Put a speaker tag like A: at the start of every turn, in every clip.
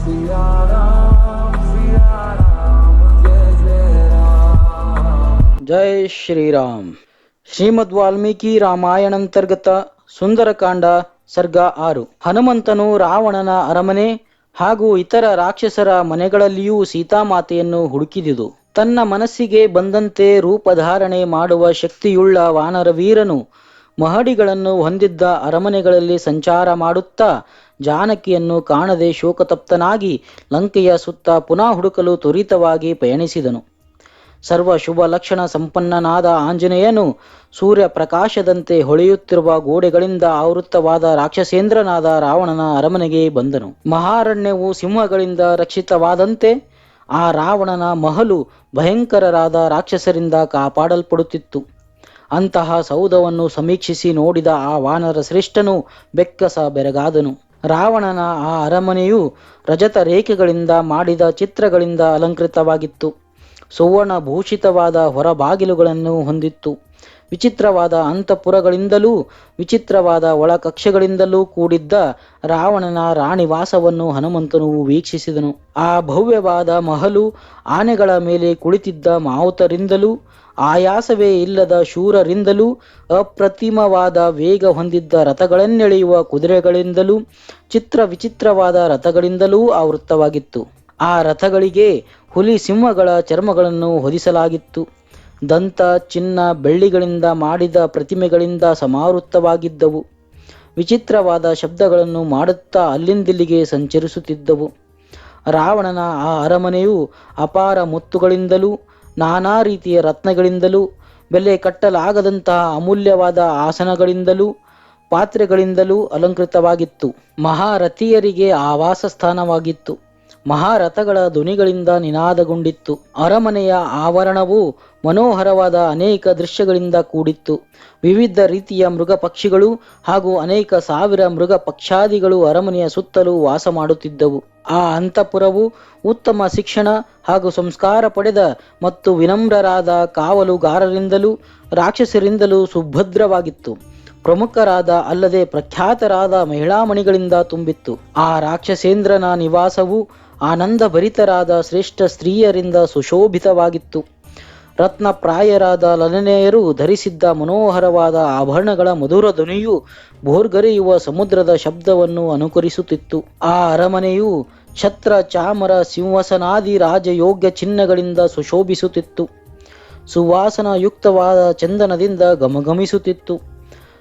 A: सिया राम जय जय राम।
B: ಜೈ ಶ್ರೀರಾಮ್. ಶ್ರೀಮದ್ ವಾಲ್ಮೀಕಿ ರಾಮಾಯಣಾಂತರ್ಗತ ಸುಂದರಕಾಂಡ ಸರ್ಗ 6. ಹನುಮಂತನು ರಾವಣನ ಅರಮನೆ ಹಾಗೂ ಇತರ ರಾಕ್ಷಸರ ಮನೆಗಳಲ್ಲಿಯೂ ಸೀತಾಮಾತೆಯನ್ನು ಹುಡುಕಿದುದು. ತನ್ನ ಮನಸ್ಸಿಗೆ ಬಂದಂತೆ ರೂಪಧಾರಣೆ ಮಾಡುವ ಶಕ್ತಿಯುಳ್ಳ ವಾನರವೀರನು ಮಹಡಿಗಳನ್ನು ಹೊಂದಿದ್ದ ಅರಮನೆಗಳಲ್ಲಿ ಸಂಚಾರ ಮಾಡುತ್ತಾ ಜಾನಕಿಯನ್ನು ಕಾಣದೆ ಶೋಕತಪ್ತನಾಗಿ ಲಂಕೆಯ ಸುತ್ತ ಪುನಃ ಹುಡುಕಲು ತ್ವರಿತವಾಗಿ ಪಯಣಿಸಿದನು. ಸರ್ವ ಶುಭ ಲಕ್ಷಣ ಸಂಪನ್ನನಾದ ಆಂಜನೇಯನು ಸೂರ್ಯ ಪ್ರಕಾಶದಂತೆ ಹೊಳೆಯುತ್ತಿರುವ ಗೋಡೆಗಳಿಂದ ಆವೃತ್ತವಾದ ರಾಕ್ಷಸೇಂದ್ರನಾದ ರಾವಣನ ಅರಮನೆಗೆ ಬಂದನು. ಮಹಾರಣ್ಯವು ಸಿಂಹಗಳಿಂದ ರಕ್ಷಿತವಾದಂತೆ ಆ ರಾವಣನ ಮಹಲು ಭಯಂಕರರಾದ ರಾಕ್ಷಸರಿಂದ ಕಾಪಾಡಲ್ಪಡುತ್ತಿತ್ತು. ಅಂತಹ ಸೌಧವನ್ನು ಸಮೀಕ್ಷಿಸಿ ನೋಡಿದ ಆ ವಾನರ ಶ್ರೇಷ್ಠನು ಬೆಕ್ಕಸ ಬೆರಗಾದನು. ರಾವಣನ ಆ ಅರಮನೆಯು ರಜತ ರೇಖೆಗಳಿಂದ ಮಾಡಿದ ಚಿತ್ರಗಳಿಂದ ಅಲಂಕೃತವಾಗಿತ್ತು. ಸುವರ್ಣ ಭೂಷಿತವಾದ ಹೊರಬಾಗಿಲುಗಳನ್ನು ಹೊಂದಿತ್ತು. ವಿಚಿತ್ರವಾದ ಅಂತಃಪುರಗಳಿಂದಲೂ ವಿಚಿತ್ರವಾದ ಒಳಕಕ್ಷೆಗಳಿಂದಲೂ ಕೂಡಿದ್ದ ರಾವಣನ ರಾಣಿವಾಸವನ್ನು ಹನುಮಂತನು ವೀಕ್ಷಿಸಿದನು. ಆ ಭವ್ಯವಾದ ಮಹಲು ಆನೆಗಳ ಮೇಲೆ ಕುಳಿತಿದ್ದ ಮಾವುತರಿಂದಲೂ ಆಯಾಸವೇ ಇಲ್ಲದ ಶೂರರಿಂದಲೂ ಅಪ್ರತಿಮವಾದ ವೇಗ ಹೊಂದಿದ್ದ ರಥಗಳನ್ನೆಳೆಯುವ ಕುದುರೆಗಳಿಂದಲೂ ವಿಚಿತ್ರವಾದ ರಥಗಳಿಂದಲೂ ಆವೃತ್ತವಾಗಿತ್ತು. ಆ ರಥಗಳಿಗೆ ಹುಲಿ ಸಿಂಹಗಳ ಚರ್ಮಗಳನ್ನು ಹೊದಿಸಲಾಗಿತ್ತು. ದಂತ ಚಿನ್ನ ಬೆಳ್ಳಿಗಳಿಂದ ಮಾಡಿದ ಪ್ರತಿಮೆಗಳಿಂದ ಸಮಾವೃತ್ತವಾಗಿದ್ದವು. ವಿಚಿತ್ರವಾದ ಶಬ್ದಗಳನ್ನು ಮಾಡುತ್ತಾ ಅಲ್ಲಿಂದಿಲ್ಲಿಗೆ ಸಂಚರಿಸುತ್ತಿದ್ದವು. ರಾವಣನ ಆ ಅರಮನೆಯು ಅಪಾರ ಮುತ್ತುಗಳಿಂದಲೂ ನಾನಾ ರೀತಿಯ ರತ್ನಗಳಿಂದಲೂ ಬೆಲೆ ಕಟ್ಟಲಾಗದಂತಹ ಅಮೂಲ್ಯವಾದ ಆಸನಗಳಿಂದಲೂ ಪಾತ್ರೆಗಳಿಂದಲೂ ಅಲಂಕೃತವಾಗಿತ್ತು. ಮಹಾರಥಿಯರಿಗೆ ಆವಾಸ ಸ್ಥಾನವಾಗಿತ್ತು. ಮಹಾರಥಗಳ ಧ್ವನಿಗಳಿಂದ ನಿನಾದಗೊಂಡಿತ್ತು. ಅರಮನೆಯ ಆವರಣವು ಮನೋಹರವಾದ ಅನೇಕ ದೃಶ್ಯಗಳಿಂದ ಕೂಡಿತ್ತು. ವಿವಿಧ ರೀತಿಯ ಮೃಗ ಪಕ್ಷಿಗಳು ಹಾಗೂ ಅನೇಕ ಸಾವಿರ ಮೃಗ ಪಕ್ಷಾದಿಗಳು ಅರಮನೆಯ ಸುತ್ತಲೂ ವಾಸ ಮಾಡುತ್ತಿದ್ದವು. ಆ ಅಂತಃಪುರವು ಉತ್ತಮ ಶಿಕ್ಷಣ ಹಾಗೂ ಸಂಸ್ಕಾರ ಪಡೆದ ಮತ್ತು ವಿನಮ್ರರಾದ ಕಾವಲುಗಾರರಿಂದಲೂ ರಾಕ್ಷಸರಿಂದಲೂ ಸುಭದ್ರವಾಗಿತ್ತು. ಪ್ರಮುಖರಾದ ಅಲ್ಲದೆ ಪ್ರಖ್ಯಾತರಾದ ಮಹಿಳಾಮಣಿಗಳಿಂದ ತುಂಬಿತ್ತು. ಆ ರಾಕ್ಷಸೇಂದ್ರನ ನಿವಾಸವು ಆನಂದಭರಿತರಾದ ಶ್ರೇಷ್ಠ ಸ್ತ್ರೀಯರಿಂದ ಸುಶೋಭಿತವಾಗಿತ್ತು. ರತ್ನಪ್ರಾಯರಾದ ಲಲನೆಯರು ಧರಿಸಿದ್ದ ಮನೋಹರವಾದ ಆಭರಣಗಳ ಮಧುರ ಧ್ವನಿಯು ಭೋರ್ಗರೆಯುವ ಸಮುದ್ರದ ಶಬ್ದವನ್ನು ಅನುಕರಿಸುತ್ತಿತ್ತು. ಆ ಅರಮನೆಯು ಛತ್ರ ಚಾಮರ ಸಿಂಹಾಸನಾದಿ ರಾಜಯೋಗ್ಯ ಚಿಹ್ನೆಗಳಿಂದ ಸುಶೋಭಿಸುತ್ತಿತ್ತು. ಸುವಾಸನಯುಕ್ತವಾದ ಚಂದನದಿಂದ ಗಮಗಮಿಸುತ್ತಿತ್ತು.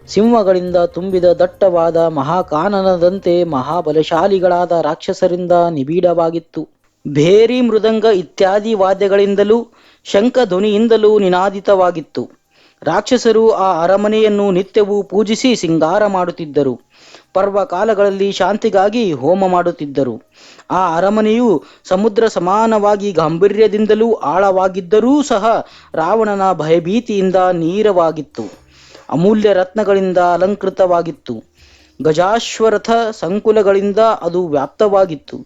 B: ಸಿಂಹಗಳಿಂದ ತುಂಬಿದ ದಟ್ಟವಾದ ಮಹಾಕಾನನದಂತೆ ಮಹಾಬಲಶಾಲಿಗಳಾದ ರಾಕ್ಷಸರಿಂದ ನಿಬಿಡವಾಗಿತ್ತು. ಭೇರಿ ಮೃದಂಗ ಇತ್ಯಾದಿ ವಾದ್ಯಗಳಿಂದಲೂ ಶಂಖಧ್ವನಿಯಿಂದಲೂ ನಿನಾದಿತವಾಗಿತ್ತು. ರಾಕ್ಷಸರು ಆ ಅರಮನೆಯನ್ನು ನಿತ್ಯವೂ ಪೂಜಿಸಿ ಸಿಂಗಾರ ಮಾಡುತ್ತಿದ್ದರು. ಪರ್ವಕಾಲಗಳಲ್ಲಿ ಶಾಂತಿಗಾಗಿ ಹೋಮ ಮಾಡುತ್ತಿದ್ದರು. ಆ ಅರಮನೆಯು ಸಮುದ್ರ ಸಮಾನವಾಗಿ ಗಾಂಭೀರ್ಯದಿಂದಲೂ ಆಳವಾಗಿದ್ದರೂ ಸಹ ರಾವಣನ ಭಯಭೀತಿಯಿಂದ ನೀರವಾಗಿತ್ತು. ಅಮೂಲ್ಯ ರತ್ನಗಳಿಂದ ಅಲಂಕೃತವಾಗಿತ್ತು. ಗಜಾಶ್ವರಥ ಸಂಕುಲಗಳಿಂದ ಅದು ವ್ಯಾಪ್ತವಾಗಿತ್ತು.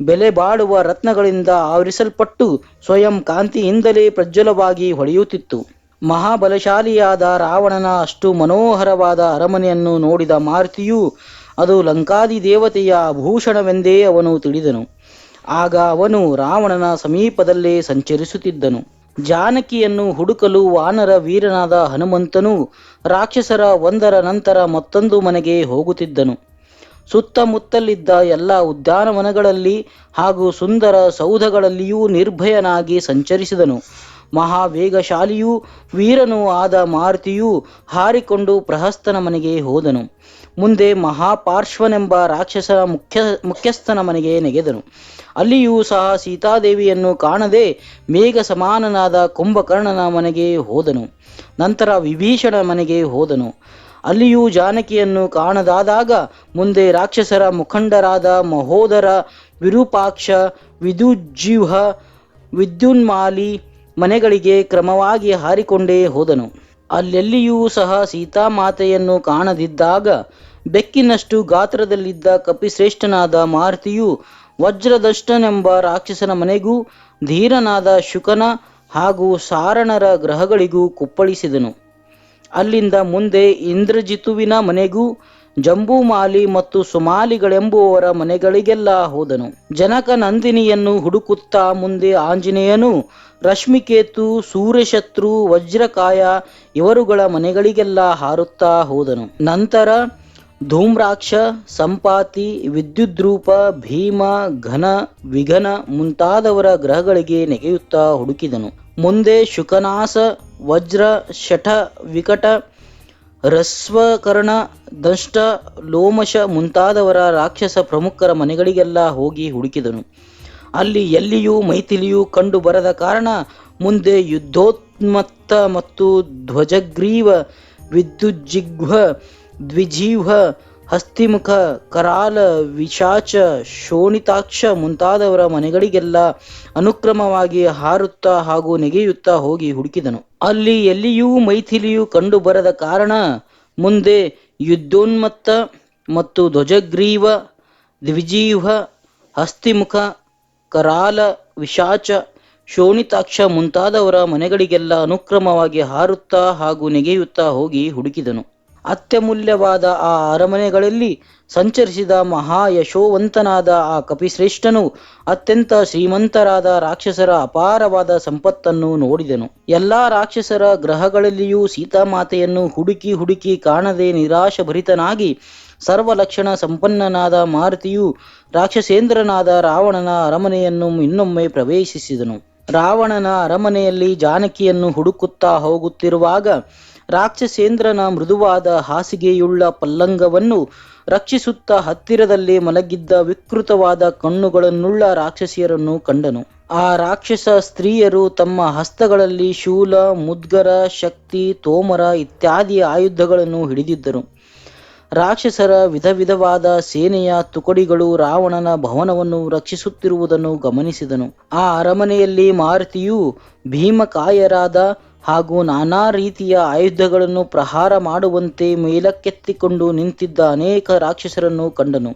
B: ಬೆಲೆ ಬಾಳುವ ರತ್ನಗಳಿಂದ ಆವರಿಸಲ್ಪಟ್ಟು ಸ್ವಯಂ ಕಾಂತಿಯಿಂದಲೇ ಪ್ರಜ್ವಲವಾಗಿ ಹೊಳೆಯುತ್ತಿತ್ತು. ಮಹಾಬಲಶಾಲಿಯಾದ ರಾವಣನ ಅಷ್ಟು ಮನೋಹರವಾದ ಅರಮನೆಯನ್ನು ನೋಡಿದ ಮಾರುತಿಯು ಅದು ಲಂಕಾದಿ ದೇವತೆಯ ಆಭೂಷಣವೆಂದೇ ಅವನು ತಿಳಿದನು. ಆಗ ಅವನು ರಾವಣನ ಸಮೀಪದಲ್ಲೇ ಸಂಚರಿಸುತ್ತಿದ್ದನು. ಜಾನಕಿಯನ್ನು ಹುಡುಕಲು ವಾನರ ವೀರನಾದ ಹನುಮಂತನು ರಾಕ್ಷಸರ ಒಂದರ ನಂತರ ಮತ್ತೊಂದು ಮನೆಗೆ ಹೋಗುತ್ತಿದ್ದನು. ಸುತ್ತಮುತ್ತಲಿದ್ದ ಎಲ್ಲ ಉದ್ಯಾನವನಗಳಲ್ಲಿ ಹಾಗೂ ಸುಂದರ ಸೌಧಗಳಲ್ಲಿಯೂ ನಿರ್ಭಯನಾಗಿ ಸಂಚರಿಸಿದನು. ಮಹಾವೇಗಶಾಲಿಯೂ ವೀರನೂ ಆದ ಮಾರುತಿಯು ಹಾರಿಕೊಂಡು ಪ್ರಹಸ್ತನ ಮನೆಗೆ ಹೋದನು. ಮುಂದೆ ಮಹಾಪಾರ್ಶ್ವನೆಂಬ ರಾಕ್ಷಸ ಮುಖ್ಯಸ್ಥನ ಮನೆಗೆ ನೆಗೆದನು. ಅಲ್ಲಿಯೂ ಸಹ ಸೀತಾದೇವಿಯನ್ನು ಕಾಣದೆ ಮೇಘ ಸಮಾನನಾದ ಕುಂಭಕರ್ಣನ ಮನೆಗೆ ಹೋದನು. ನಂತರ ವಿಭೀಷಣ ಮನೆಗೆ ಹೋದನು. ಅಲ್ಲಿಯೂ ಜಾನಕಿಯನ್ನು ಕಾಣದಾದಾಗ ಮುಂದೆ ರಾಕ್ಷಸರ ಮುಖಂಡರಾದ ಮಹೋದರ, ವಿರೂಪಾಕ್ಷ, ವಿದುಜ್ಜಿಹ್ವ, ವಿದ್ಯುನ್ಮಾಲಿ ಮನೆಗಳಿಗೆ ಕ್ರಮವಾಗಿ ಹಾರಿಕೊಂಡೇ ಹೋದನು. ಅಲ್ಲೆಲ್ಲಿಯೂ ಸಹ ಸೀತಾಮಾತೆಯನ್ನು ಕಾಣದಿದ್ದಾಗ ಬೆಕ್ಕಿನಷ್ಟು ಗಾತ್ರದಲ್ಲಿದ್ದ ಕಪಿಶ್ರೇಷ್ಠನಾದ ಮಾರುತಿಯು ವಜ್ರದಷ್ಟನೆಂಬ ರಾಕ್ಷಸನ ಮನೆಗೂ ಧೀರನಾದ ಶುಕನ ಹಾಗೂ ಸಾರಣರ ಗ್ರಹಗಳಿಗೂ ಕುಪ್ಪಳಿಸಿದನು. ಅಲ್ಲಿಂದ ಮುಂದೆ ಇಂದ್ರಜಿತುವಿನ ಮನೆಗೂ ಜಂಬೂಮಾಲಿ ಮತ್ತು ಸುಮಾಲಿಗಳೆಂಬುವವರ ಮನೆಗಳಿಗೆಲ್ಲ ಹೋದನು. ಜನಕ ನಂದಿನಿಯನ್ನು ಹುಡುಕುತ್ತಾ ಮುಂದೆ ಆಂಜನೇಯನು ರಶ್ಮಿಕೇತು, ಸೂರ್ಯಶತ್ರು, ವಜ್ರಕಾಯ ಇವರುಗಳ ಮನೆಗಳಿಗೆಲ್ಲ ಹಾರುತ್ತಾ ಹೋದನು. ನಂತರ ಧೂಮ್ರಾಕ್ಷ, ಸಂಪಾತಿ, ವಿದ್ಯುದ್ರೂಪ, ಭೀಮ, ಘನ, ವಿಘನ ಮುಂತಾದವರ ಗ್ರಹಗಳಿಗೆ ನೆಗೆಯುತ್ತಾ ಹುಡುಕಿದನು. ಮುಂದೆ ಶುಕನಾಸ, ವಜ್ರ, ಶಠ, ವಿಕಟ, ರಸ್ವಕರ್ಣ, ದಂಷ್ಟ, ಲೋಮಶ ಮುಂತಾದವರ ರಾಕ್ಷಸ ಪ್ರಮುಖರ ಮನೆಗಳಿಗೆಲ್ಲ ಹೋಗಿ ಹುಡುಕಿದನು. ಅಲ್ಲಿ ಎಲ್ಲಿಯೂ ಮೈಥಿಲಿಯು ಕಂಡು ಬರದ ಕಾರಣ ಮುಂದೆ ಯುದ್ಧೋನ್ಮತ್ತ ಮತ್ತು ಧ್ವಜಗ್ರೀವ, ವಿದ್ಯುಜ್ಜಿಹ್ವ, ದ್ವಿಜೀವ, ಹಸ್ತಿಮುಖ, ಕರಾಲ, ವಿಶಾಚ, ಶೋಣಿತಾಕ್ಷ ಮುಂತಾದವರ ಮನೆಗಳಿಗೆಲ್ಲ ಅನುಕ್ರಮವಾಗಿ ಹಾರುತ್ತಾ ಹಾಗೂ ನೆಗೆಯುತ್ತಾ ಹೋಗಿ ಹುಡುಕಿದನು. ಅಲ್ಲಿ ಎಲ್ಲಿಯೂ ಮೈಥಿಲಿಯು ಕಂಡು ಬರದ ಕಾರಣ ಮುಂದೆ ಯುದ್ಧೋನ್ಮತ್ತ ಮತ್ತು ಧ್ವಜಗ್ರೀವ, ದ್ವಿಜೀವ, ಹಸ್ತಿಮುಖ, ಕರಾಲ, ವಿಶಾಚ, ಶೋಣಿತಾಕ್ಷ ಮುಂತಾದವರ ಮನೆಗಳಿಗೆಲ್ಲ ಅನುಕ್ರಮವಾಗಿ ಹಾರುತ್ತಾ ಹಾಗೂ ನೆಗೆಯುತ್ತಾ ಹೋಗಿ ಹುಡುಕಿದನು. ಅತ್ಯಮೂಲ್ಯವಾದ ಆ ಅರಮನೆಗಳಲ್ಲಿ ಸಂಚರಿಸಿದ ಮಹಾಯಶೋವಂತನಾದ ಆ ಕಪಿಶ್ರೇಷ್ಠನು ಅತ್ಯಂತ ಶ್ರೀಮಂತರಾದ ರಾಕ್ಷಸರ ಅಪಾರವಾದ ಸಂಪತ್ತನ್ನು ನೋಡಿದನು. ಎಲ್ಲಾ ರಾಕ್ಷಸರ ಗ್ರಹಗಳಲ್ಲಿಯೂ ಸೀತಾಮಾತೆಯನ್ನು ಹುಡುಕಿ ಹುಡುಕಿ ಕಾಣದೆ ನಿರಾಶಭರಿತನಾಗಿ ಸರ್ವಲಕ್ಷಣ ಸಂಪನ್ನನಾದ ಮಾರುತಿಯು ರಾಕ್ಷಸೇಂದ್ರನಾದ ರಾವಣನ ಅರಮನೆಯನ್ನು ಇನ್ನೊಮ್ಮೆ ಪ್ರವೇಶಿಸಿದನು. ರಾವಣನ ಅರಮನೆಯಲ್ಲಿ ಜಾನಕಿಯನ್ನು ಹುಡುಕುತ್ತಾ ಹೋಗುತ್ತಿರುವಾಗ ರಾಕ್ಷಸೇಂದ್ರನ ಮೃದುವಾದ ಹಾಸಿಗೆಯುಳ್ಳ ಪಲ್ಲಂಗವನ್ನು ರಕ್ಷಿಸುತ್ತಾ ಹತ್ತಿರದಲ್ಲಿ ಮಲಗಿದ್ದ ವಿಕೃತವಾದ ಕಣ್ಣುಗಳನ್ನುಳ್ಳ ರಾಕ್ಷಸಿಯರನ್ನು ಕಂಡನು. ಆ ರಾಕ್ಷಸ ಸ್ತ್ರೀಯರು ತಮ್ಮ ಹಸ್ತಗಳಲ್ಲಿ ಶೂಲ, ಮುದ್ಗರ, ಶಕ್ತಿ, ತೋಮರ ಇತ್ಯಾದಿ ಆಯುಧಗಳನ್ನು ಹಿಡಿದಿದ್ದರು. ರಾಕ್ಷಸರ ವಿಧವಿಧವಾದ ಸೇನೆಯ ತುಕಡಿಗಳು ರಾವಣನ ಭವನವನ್ನು ರಕ್ಷಿಸುತ್ತಿರುವುದನ್ನು ಗಮನಿಸಿದನು. ಆ ಅರಮನೆಯಲ್ಲಿ ಮಾರುತಿಯು ಭೀಮಕಾಯರಾದ ಹಾಗೂ ನಾನಾ ರೀತಿಯ ಆಯುಧಗಳನ್ನು ಪ್ರಹಾರ ಮಾಡುವಂತೆ ಮೇಲಕ್ಕೆತ್ತಿಕೊಂಡು ನಿಂತಿದ್ದ ಅನೇಕ ರಾಕ್ಷಸರನ್ನು ಕಂಡನು.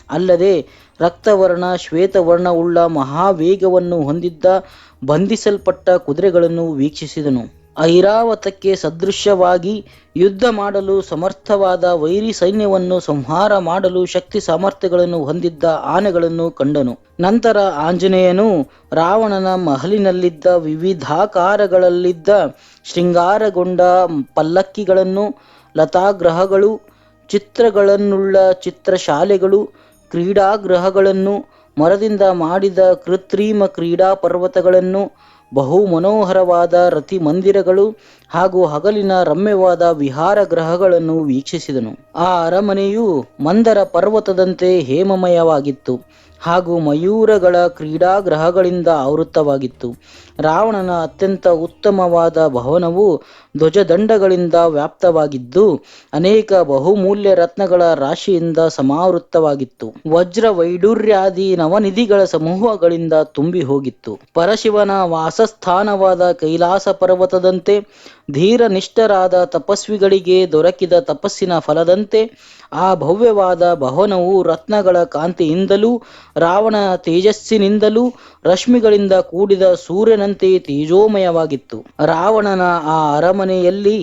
B: ಅಲ್ಲದೆ ರಕ್ತವರ್ಣ, ಶ್ವೇತವರ್ಣವುಳ್ಳ ಮಹಾವೇಗವನ್ನು ಹೊಂದಿದ್ದ ಬಂಧಿಸಲ್ಪಟ್ಟ ಕುದುರೆಗಳನ್ನು ವೀಕ್ಷಿಸಿದನು. ಐರಾವತಕ್ಕೆ ಸದೃಶ್ಯವಾಗಿ ಯುದ್ಧ ಮಾಡಲು ಸಮರ್ಥವಾದ ವೈರಿ ಸೈನ್ಯವನ್ನು ಸಂಹಾರ ಮಾಡಲು ಶಕ್ತಿ ಸಾಮರ್ಥ್ಯಗಳನ್ನು ಹೊಂದಿದ್ದ ಆನೆಗಳನ್ನು ಕಂಡನು. ನಂತರ ಆಂಜನೇಯನು ರಾವಣನ ಮಹಲಿನಲ್ಲಿದ್ದ ವಿವಿಧಾಕಾರಗಳಲ್ಲಿದ್ದ ಶೃಂಗಾರಗೊಂಡ ಪಲ್ಲಕ್ಕಿಗಳನ್ನು, ಲತಾಗ್ರಹಗಳು, ಚಿತ್ರಗಳನ್ನುಳ್ಳ ಚಿತ್ರಶಾಲೆಗಳು, ಕ್ರೀಡಾಗೃಹಗಳನ್ನು, ಮರದಿಂದ ಮಾಡಿದ ಕೃತ್ರಿಮ ಕ್ರೀಡಾ ಪರ್ವತಗಳನ್ನು, ಬಹು ಮನೋಹರವಾದ ರತಿ ಮಂದಿರಗಳು ಹಾಗೂ ಹಗಲಿನ ರಮ್ಯವಾದ ವಿಹಾರ ಗೃಹಗಳನ್ನು ವೀಕ್ಷಿಸಿದನು. ಆ ಅರಮನೆಯು ಮಂದರ ಪರ್ವತದಂತೆ ಹೇಮಮಯವಾಗಿತ್ತು ಹಾಗೂ ಮಯೂರಗಳ ಕ್ರೀಡಾಗೃಹಗಳಿಂದ ಆವೃತವಾಗಿತ್ತು. ರಾವಣನ ಅತ್ಯಂತ ಉತ್ತಮವಾದ ಭವನವು ಧ್ವಜದಂಡಗಳಿಂದ ವ್ಯಾಪ್ತವಾಗಿದ್ದು ಅನೇಕ ಬಹುಮೂಲ್ಯ ರತ್ನಗಳ ರಾಶಿಯಿಂದ ಸಮಾವೃತವಾಗಿತ್ತು. ವಜ್ರ ವೈಡೂರ್ಯಾದಿ ನವನಿಧಿಗಳ ಸಮೂಹಗಳಿಂದ ತುಂಬಿ ಹೋಗಿತ್ತು. ಪರಶಿವನ ವಾಸಸ್ಥಾನವಾದ ಕೈಲಾಸ ಪರ್ವತದಂತೆ ಧೀರನಿಷ್ಠರಾದ ತಪಸ್ವಿಗಳಿಗೆ ದೊರಕಿದ ತಪಸ್ಸಿನ ಫಲದಂತೆ ಆ ಭವ್ಯವಾದ ಭವನವು ರತ್ನಗಳ ಕಾಂತಿಯಿಂದಲೂ ರಾವಣನ ತೇಜಸ್ಸಿನಿಂದಲೂ ರಶ್ಮಿಗಳಿಂದ ಕೂಡಿದ ಸೂರ್ಯನಂತೆ ತೇಜೋಮಯವಾಗಿತ್ತು. ರಾವಣನ ಆ ಅರಮನೆಯಲ್ಲಿ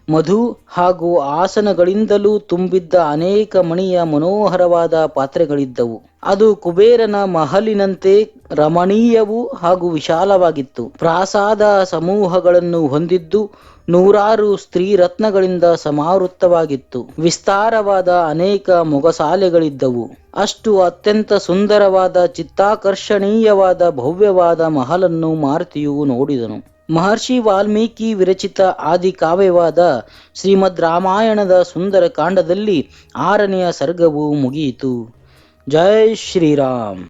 B: ಮಧು ಹಾಗೂ ಆಸನಗಳಿಂದಲೂ ತುಂಬಿದ್ದ ಅನೇಕ ಮಣಿಯ ಮನೋಹರವಾದ ಪಾತ್ರೆಗಳಿದ್ದವು. ಅದು ಕುಬೇರನ ಮಹಲಿನಂತೆ ರಮಣೀಯವೂ ಹಾಗೂ ವಿಶಾಲವಾಗಿತ್ತು. ಪ್ರಾಸಾದ ಸಮೂಹಗಳನ್ನು ಹೊಂದಿದ್ದು ನೂರಾರು ಸ್ತ್ರೀ ರತ್ನಗಳಿಂದ ಸಮಾವೃತವಾಗಿತ್ತು. ವಿಸ್ತಾರವಾದ ಅನೇಕ ಮೊಗಸಾಲೆಗಳಿದ್ದವು. ಅಷ್ಟು ಅತ್ಯಂತ ಸುಂದರವಾದ ಚಿತ್ತಾಕರ್ಷಣೀಯವಾದ ಭವ್ಯವಾದ ಮಹಲನ್ನು ಮಾರುತಿಯು ನೋಡಿದನು. ಮಹರ್ಷಿ ವಾಲ್ಮೀಕಿ ವಿರಚಿತ ಆದಿಕಾವ್ಯವಾದ ಶ್ರೀಮದ್ ರಾಮಾಯಣದ ಸುಂದರ ಕಾಂಡದಲ್ಲಿ 6ನೆಯ ಸರ್ಗವು ಮುಗಿಯಿತು. ಜೈ ಶ್ರೀರಾಮ್.